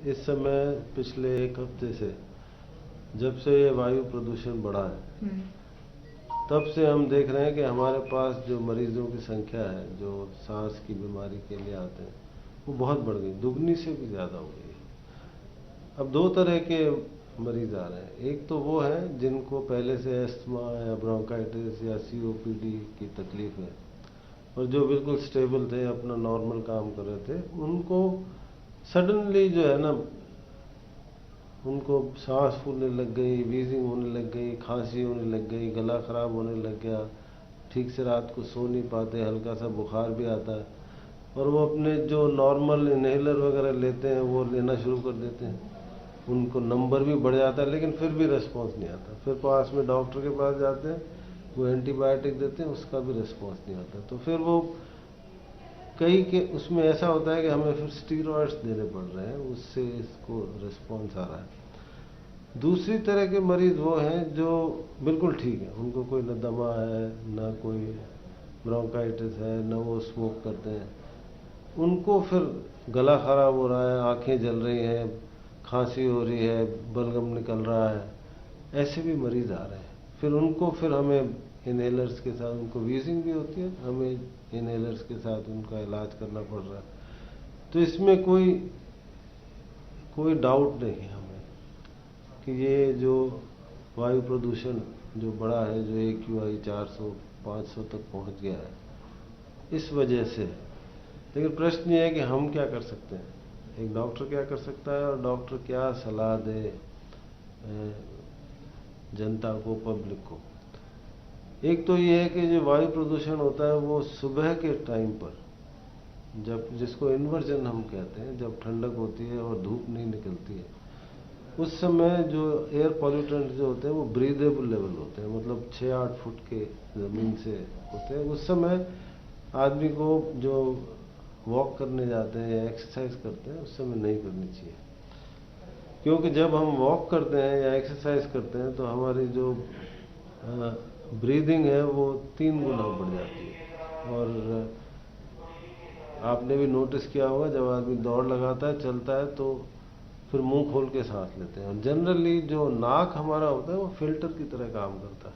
इस समय पिछले एक हफ्ते से जब से ये वायु प्रदूषण बढ़ा है तब से हम देख रहे हैं कि हमारे पास जो मरीजों की संख्या है जो सांस की बीमारी के लिए आते हैं वो बहुत बढ़ गई, दुगनी से भी ज़्यादा हो गई है। अब दो तरह के मरीज आ रहे हैं। एक तो वो हैं जिनको पहले से अस्थमा या ब्रोंकाइटिस या सीओपीडी की तकलीफ है और जो बिल्कुल स्टेबल थे, अपना नॉर्मल काम कर रहे थे, उनको सडनली जो है ना, उनको सांस फूलने लग गई, वीजिंग होने लग गई, खांसी होने लग गई, गला खराब होने लग गया, ठीक से रात को सो नहीं पाते, हल्का सा बुखार भी आता है और वो अपने जो नॉर्मल इनहेलर वगैरह लेते हैं वो लेना शुरू कर देते हैं। उनको नंबर भी बढ़ जाता है लेकिन फिर भी रिस्पॉन्स नहीं आता। फिर पास में डॉक्टर के पास जाते हैं, वो एंटीबायोटिक देते हैं, उसका भी रिस्पॉन्स नहीं आता। तो फिर वो कई के उसमें ऐसा होता है कि हमें फिर स्टीरॉयड्स देने पड़ रहे हैं, उससे इसको रिस्पॉन्स आ रहा है। दूसरी तरह के मरीज वो हैं जो बिल्कुल ठीक है, उनको कोई न दमा है, ना कोई ब्रोंकाइटिस है, न वो स्मोक करते हैं। उनको फिर गला खराब हो रहा है, आंखें जल रही हैं, खांसी हो रही है, बलगम निकल रहा है, ऐसे भी मरीज आ रहे हैं। फिर हमें इनहेलर्स के साथ, उनको वीजिंग भी होती है, हमें इनहेलर्स के साथ उनका इलाज करना पड़ रहा है। तो इसमें कोई डाउट नहीं है हमें कि ये जो वायु प्रदूषण जो बड़ा है, जो AQI 400-500 तक पहुंच गया है, इस वजह से। लेकिन प्रश्न ये है कि हम क्या कर सकते हैं, एक डॉक्टर क्या कर सकता है और डॉक्टर क्या सलाह दे जनता को, पब्लिक को। एक तो ये है कि जो वायु प्रदूषण होता है वो सुबह के टाइम पर, जब जिसको इन्वर्जन हम कहते हैं, जब ठंडक होती है और धूप नहीं निकलती है, उस समय जो एयर पॉल्यूटेंट जो होते हैं वो ब्रीदेबल लेवल होते हैं, मतलब 6-8 फुट के ज़मीन से होते हैं। उस समय आदमी को जो वॉक करने जाते हैं या एक्सरसाइज करते हैं उस समय नहीं करनी चाहिए, क्योंकि जब हम वॉक करते हैं या एक्सरसाइज करते हैं तो हमारी जो ब्रीदिंग है वो 3 गुना बढ़ जाती है। और आपने भी नोटिस किया होगा, जब आदमी दौड़ लगाता है, चलता है, तो फिर मुंह खोल के सांस लेते हैं और जनरली जो नाक हमारा होता है वो फिल्टर की तरह काम करता है।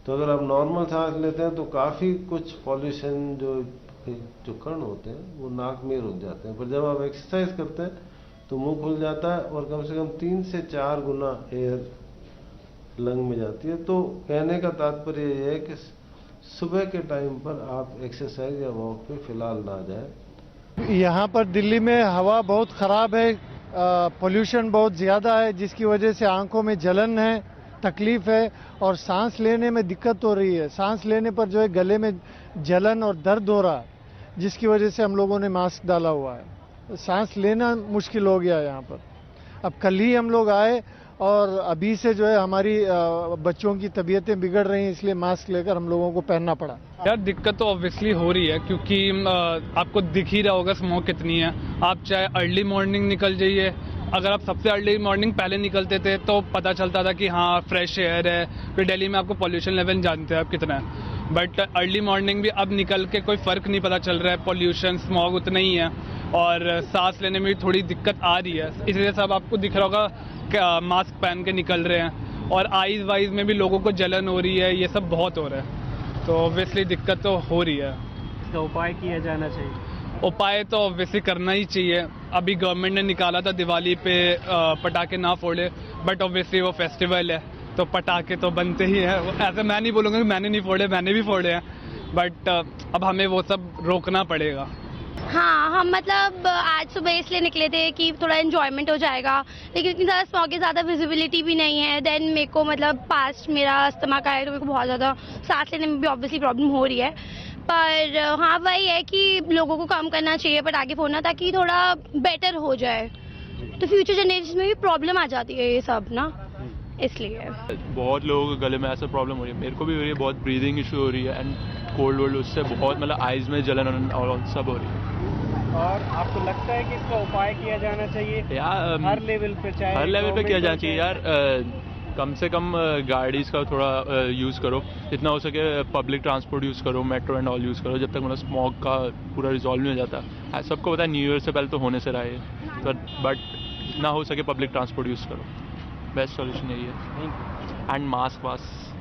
तो अगर आप नॉर्मल सांस लेते हैं तो काफ़ी कुछ पॉल्यूशन जो कण होते हैं वो नाक में रुक जाते हैं, पर जब आप एक्सरसाइज करते हैं तो मुंह खुल जाता है और कम से कम 3 से 4 गुना एयर लंग में जाती है। तो कहने का तात्पर्य ये है कि सुबह के टाइम पर आप एक्सरसाइज या वॉक पे फिलहाल ना जाएं। यहाँ पर दिल्ली में हवा बहुत ख़राब है, पोल्यूशन बहुत ज़्यादा है, जिसकी वजह से आंखों में जलन है, तकलीफ़ है और सांस लेने में दिक्कत हो रही है। सांस लेने पर जो है गले में जलन और दर्द हो रहा है, जिसकी वजह से हम लोगों ने मास्क डाला हुआ है। सांस लेना मुश्किल हो गया है यहाँ पर। अब कल ही हम लोग आए और अभी से जो है हमारी बच्चों की तबीयतें बिगड़ रही हैं, इसलिए मास्क लेकर हम लोगों को पहनना पड़ा। यार दिक्कत तो ऑब्वियसली हो रही है, क्योंकि आपको दिख ही रहा होगा स्मोक कितनी है। आप चाहे अर्ली मॉर्निंग निकल जाइए, अगर आप सबसे अर्ली मॉर्निंग पहले निकलते थे तो पता चलता था कि हाँ फ्रेश एयर है, फिर दिल्ली में आपको पॉल्यूशन लेवल जानते हैं आप कितना है। बट अर्ली मॉर्निंग भी अब निकल के कोई फ़र्क नहीं पता चल रहा है, पॉल्यूशन स्मॉग उतना ही है और सांस लेने में भी थोड़ी दिक्कत आ रही है। इसलिए सब आपको दिख रहा होगा मास्क पहन के निकल रहे हैं और आइज़ वाइज में भी लोगों को जलन हो रही है, ये सब बहुत हो रहा है। तो ऑब्वियसली दिक्कत तो हो रही है। इसका उपाय किया जाना चाहिए। उपाय तो ऑब्वियसली करना ही चाहिए। अभी गवर्नमेंट ने निकाला था दिवाली पे पटाखे ना फोड़े, बट ऑब्वियसली वो फेस्टिवल है तो पटाखे तो बनते ही हैं। ऐसे मैं नहीं बोलूँगा कि मैंने नहीं फोड़े, मैंने भी फोड़े हैं, बट अब हमें वो सब रोकना पड़ेगा। हाँ, हम मतलब आज सुबह इसलिए निकले थे कि थोड़ा एंजॉयमेंट हो जाएगा, लेकिन इतनी ज़्यादा स्मॉग है, ज़्यादा विजिबिलिटी भी नहीं है। देन मेरे को मतलब पास्ट मेरा अस्थमा का है तो मेरे को बहुत ज़्यादा सांस लेने में भी ऑब्वियसली प्रॉब्लम हो रही है। पर हाँ, वही है कि लोगों को कम करना चाहिए पटाखे फोड़ना, ताकि थोड़ा बेटर हो जाए। तो फ्यूचर जनरेशन में भी प्रॉब्लम आ जाती है ये सब ना, इसलिए। बहुत लोगों के गले में ऐसा प्रॉब्लम हो रही है, मेरे को भी हो रही है, बहुत ब्रीदिंग इशू हो रही है एंड कोल्ड वोल्ड, उससे बहुत मतलब आइज़ में जलन और सब हो रही है। और आपको लगता है कि इसका उपाय किया जाना चाहिए यार हर लेवल पे, चाहे हर लेवल पे किया जाना चाहिए यार। कम से कम गाड़ीज़ का थोड़ा यूज़ करो, जितना हो सके पब्लिक ट्रांसपोर्ट यूज़ करो, मेट्रो एंड ऑल यूज़ करो, जब तक मतलब स्मॉग का पूरा रिजॉल्व नहीं हो जाता। सबको पता है न्यू ईयर से पहले तो होने से रहा है, बट जितना हो सके पब्लिक ट्रांसपोर्ट यूज़ करो, बेस्ट सॉल्यूशन यही है। And mask Vasco